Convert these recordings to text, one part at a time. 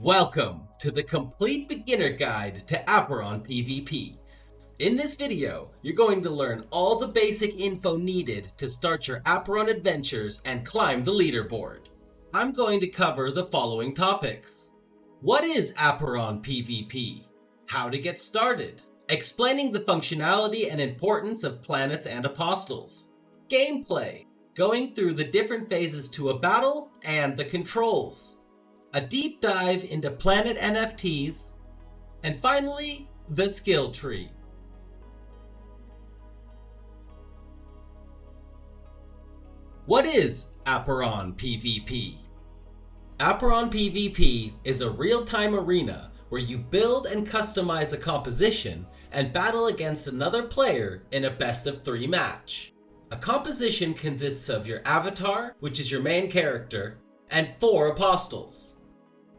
Welcome to the complete beginner guide to Apeiron PvP. In this video, you're going to learn all the basic info needed to start your Apeiron adventures and climb the leaderboard. I'm going to cover the following topics. What is Apeiron PvP? How to get started. Explaining the functionality and importance of planets and apostles. Gameplay. Going through the different phases to a battle and the controls. A deep dive into planet NFTs, and finally, the skill tree. What is Apeiron PvP? Apeiron PvP is a real-time arena where you build and customize a composition and battle against another player in a best-of-3 match. A composition consists of your avatar, which is your main character, and 4 apostles.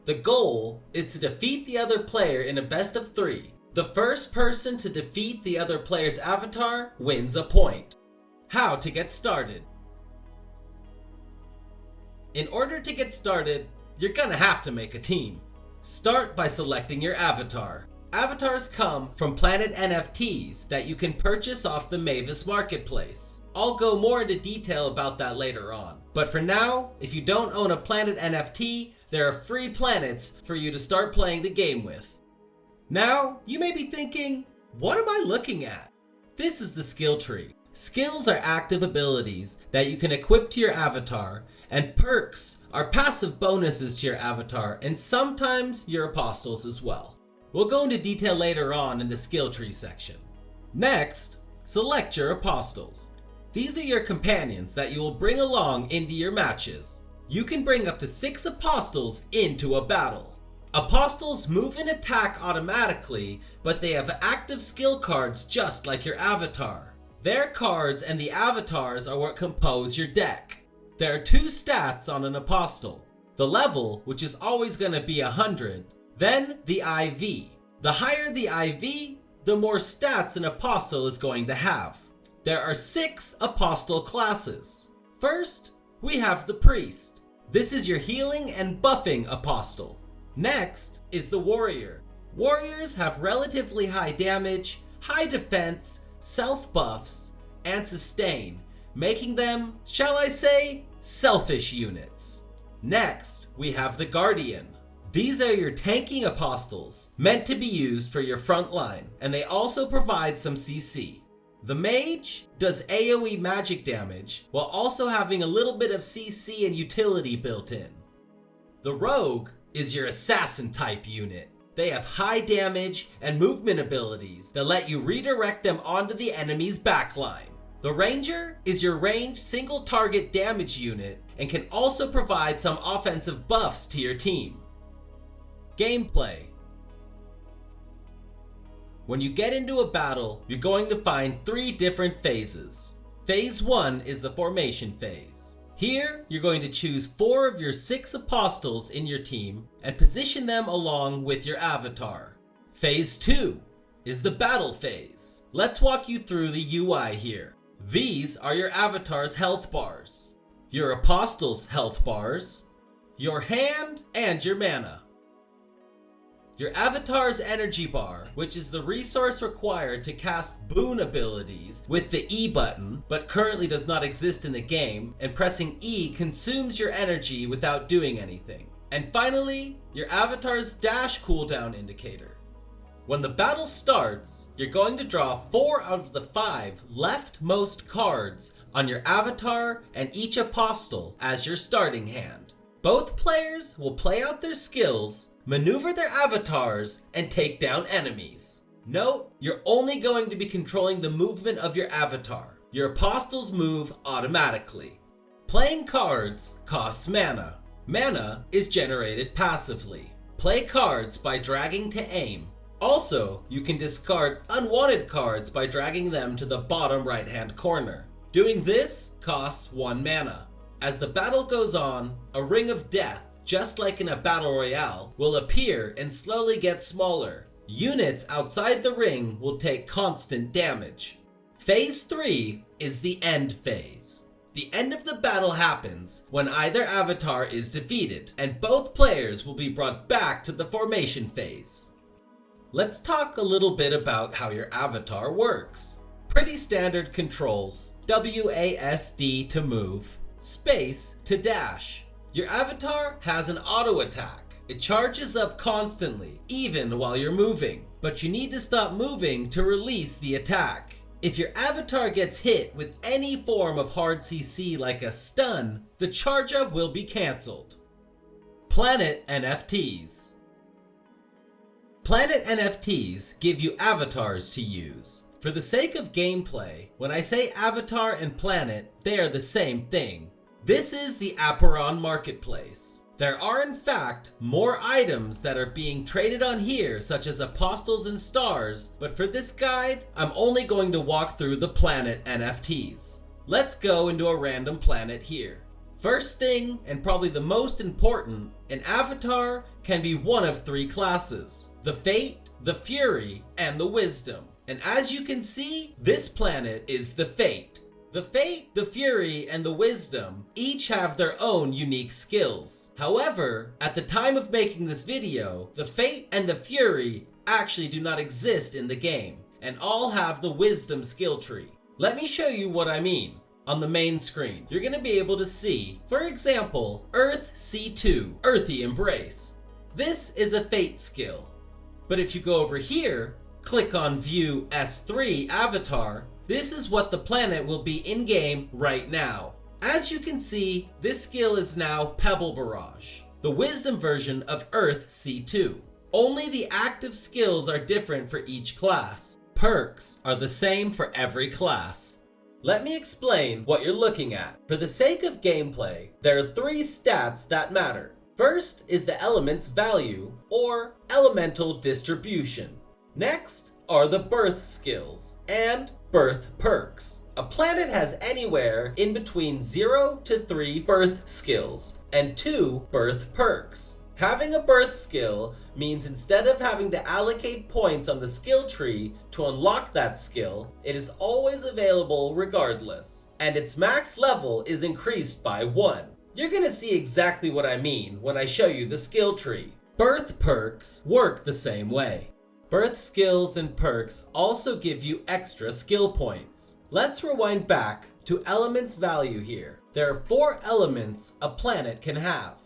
The goal is to defeat the other player in a best-of-3. The first person to defeat the other player's avatar wins a point. How to get started. In order to get started, you're gonna have to make a team. Start by selecting your avatar. Avatars come from planet NFTs that you can purchase off the Mavis marketplace. I'll go more into detail about that later on. But for now, if you don't own a planet NFT, there are free planets for you to start playing the game with. Now, you may be thinking, what am I looking at? This is the skill tree. Skills are active abilities that you can equip to your avatar, and perks are passive bonuses to your avatar and sometimes your apostles as well. We'll go into detail later on in the skill tree section. Next, select your apostles. These are your companions that you will bring along into your matches. You can bring up to 6 apostles into a battle. Apostles move and attack automatically, but they have active skill cards just like your avatar. Their cards and the avatars are what compose your deck. There are 2 stats on an apostle. The level, which is always going to be 100, then the IV. The higher the IV, the more stats an apostle is going to have. There are 6 apostle classes. First, we have the priest. This is your healing and buffing apostle. Next is the warrior. Warriors have relatively high damage, high defense, self buffs, and sustain, making them, shall I say, selfish units. Next, we have the guardian. These are your tanking apostles, meant to be used for your front line, and they also provide some CC. The mage does AoE magic damage, while also having a little bit of CC and utility built in. The rogue is your assassin type unit. They have high damage and movement abilities that let you redirect them onto the enemy's backline. The ranger is your ranged single target damage unit and can also provide some offensive buffs to your team. Gameplay. When you get into a battle, you're going to find 3 different phases. Phase 1 is the formation phase. Here, you're going to choose 4 of your 6 apostles in your team and position them along with your avatar. Phase 2 is the battle phase. Let's walk you through the UI here. These are your avatar's health bars, your apostles' health bars, your hand, and your mana. Your avatar's energy bar, which is the resource required to cast boon abilities with the E button, but currently does not exist in the game, and pressing E consumes your energy without doing anything. And finally, your avatar's dash cooldown indicator. When the battle starts, you're going to draw 4 out of the 5 leftmost cards on your avatar and each apostle as your starting hand. Both players will play out their skills, maneuver their avatars, and take down enemies. Note, you're only going to be controlling the movement of your avatar. Your apostles move automatically. Playing cards costs mana. Mana is generated passively. Play cards by dragging to aim. Also, you can discard unwanted cards by dragging them to the bottom right-hand corner. Doing this costs 1 mana. As the battle goes on, a ring of death, just like in a battle royale, will appear and slowly get smaller. Units outside the ring will take constant damage. Phase 3 is the end phase. The end of the battle happens when either avatar is defeated, and both players will be brought back to the formation phase. Let's talk a little bit about how your avatar works. Pretty standard controls: WASD to move, space to dash. Your avatar has an auto attack. It charges up constantly, even while you're moving, but you need to stop moving to release the attack. If your avatar gets hit with any form of hard CC like a stun, the charge up will be cancelled. Planet NFTs. Planet NFTs give you avatars to use. For the sake of gameplay, when I say avatar and planet, they are the same thing. This is the Apeiron marketplace. There are in fact more items that are being traded on here, such as apostles and stars, but for this guide, I'm only going to walk through the planet NFTs. Let's go into a random planet here. First thing, and probably the most important, an avatar can be one of three classes: the Fate, the Fury, and the Wisdom. And as you can see, this planet is the Fate. The Fate, the Fury, and the Wisdom each have their own unique skills. However, at the time of making this video, the Fate and the Fury actually do not exist in the game, and all have the Wisdom skill tree. Let me show you what I mean. On the main screen, you're going to be able to see, for example, Earth C2, Earthy Embrace. This is a Fate skill. But if you go over here, click on View S3 Avatar, this is what the planet will be in-game right now. As you can see, this skill is now Pebble Barrage, the Wisdom version of Earth C2. Only the active skills are different for each class. Perks are the same for every class. Let me explain what you're looking at. For the sake of gameplay, there are three stats that matter. First is the element's value, or elemental distribution. Next are the birth skills and birth perks. A planet has anywhere in between 0 to 3 birth skills and 2 birth perks. Having a birth skill means instead of having to allocate points on the skill tree to unlock that skill, it is always available regardless, and its max level is increased by 1. You're gonna see exactly what I mean when I show you the skill tree. Birth perks work the same way. Birth skills and perks also give you extra skill points. Let's rewind back to element's value here. There are 4 elements a planet can have: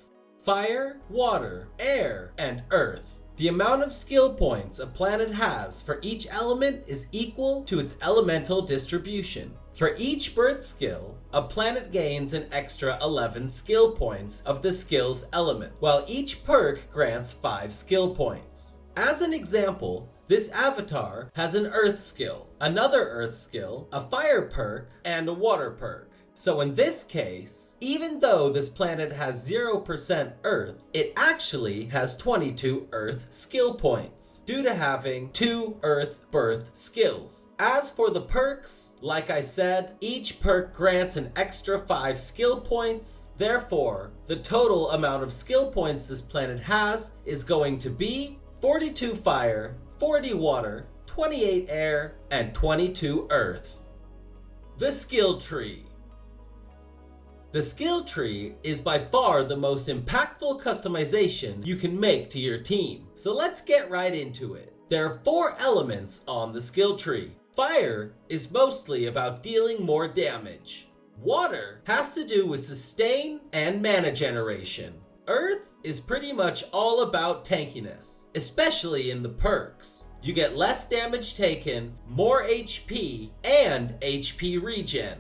fire, water, air, and earth. The amount of skill points a planet has for each element is equal to its elemental distribution. For each birth skill, a planet gains an extra 11 skill points of the skill's element, while each perk grants 5 skill points. As an example, this avatar has an earth skill, another earth skill, a fire perk, and a water perk. So in this case, even though this planet has 0% earth, it actually has 22 earth skill points due to having 2 earth birth skills. As for the perks, like I said, each perk grants an extra 5 skill points. Therefore, the total amount of skill points this planet has is going to be 42 fire, 40 water, 28 air, and 22 earth. The skill tree. The skill tree is by far the most impactful customization you can make to your team. So let's get right into it. There are 4 elements on the skill tree. Fire is mostly about dealing more damage. Water has to do with sustain and mana generation. Earth is pretty much all about tankiness, especially in the perks. You get less damage taken, more HP, and HP regen.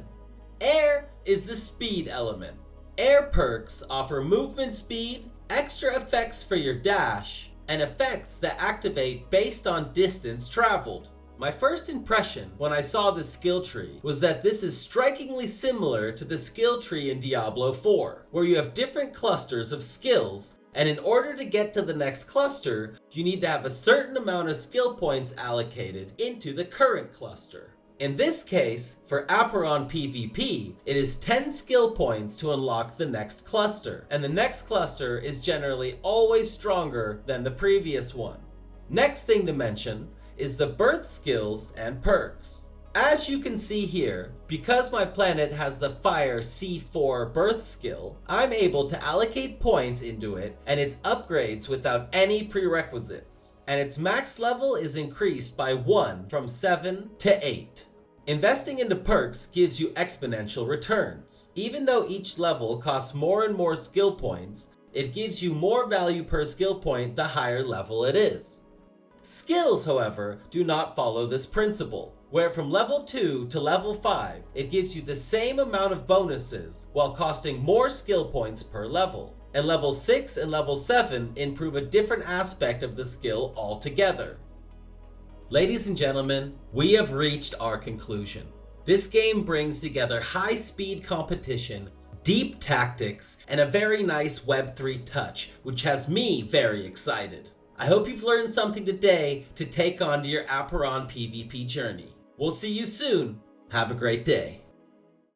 Air is the speed element. Air perks offer movement speed, extra effects for your dash, and effects that activate based on distance traveled. My first impression when I saw this skill tree was that this is strikingly similar to the skill tree in Diablo 4, where you have different clusters of skills, and in order to get to the next cluster, you need to have a certain amount of skill points allocated into the current cluster. In this case, for Apeiron PvP, it is 10 skill points to unlock the next cluster, and the next cluster is generally always stronger than the previous one. Next thing to mention is the birth skills and perks. As you can see here, because my planet has the Fire C4 birth skill, I'm able to allocate points into it and its upgrades without any prerequisites. And its max level is increased by 1 from 7 to 8. Investing into perks gives you exponential returns. Even though each level costs more and more skill points, it gives you more value per skill point the higher level it is. Skills, however, do not follow this principle, where from level 2 to level 5, it gives you the same amount of bonuses while costing more skill points per level. And level 6 and level 7 improve a different aspect of the skill altogether. Ladies and gentlemen, we have reached our conclusion. This game brings together high-speed competition, deep tactics, and a very nice Web3 touch, which has me very excited. I hope you've learned something today to take on to your Apeiron PvP journey. We'll see you soon. Have a great day.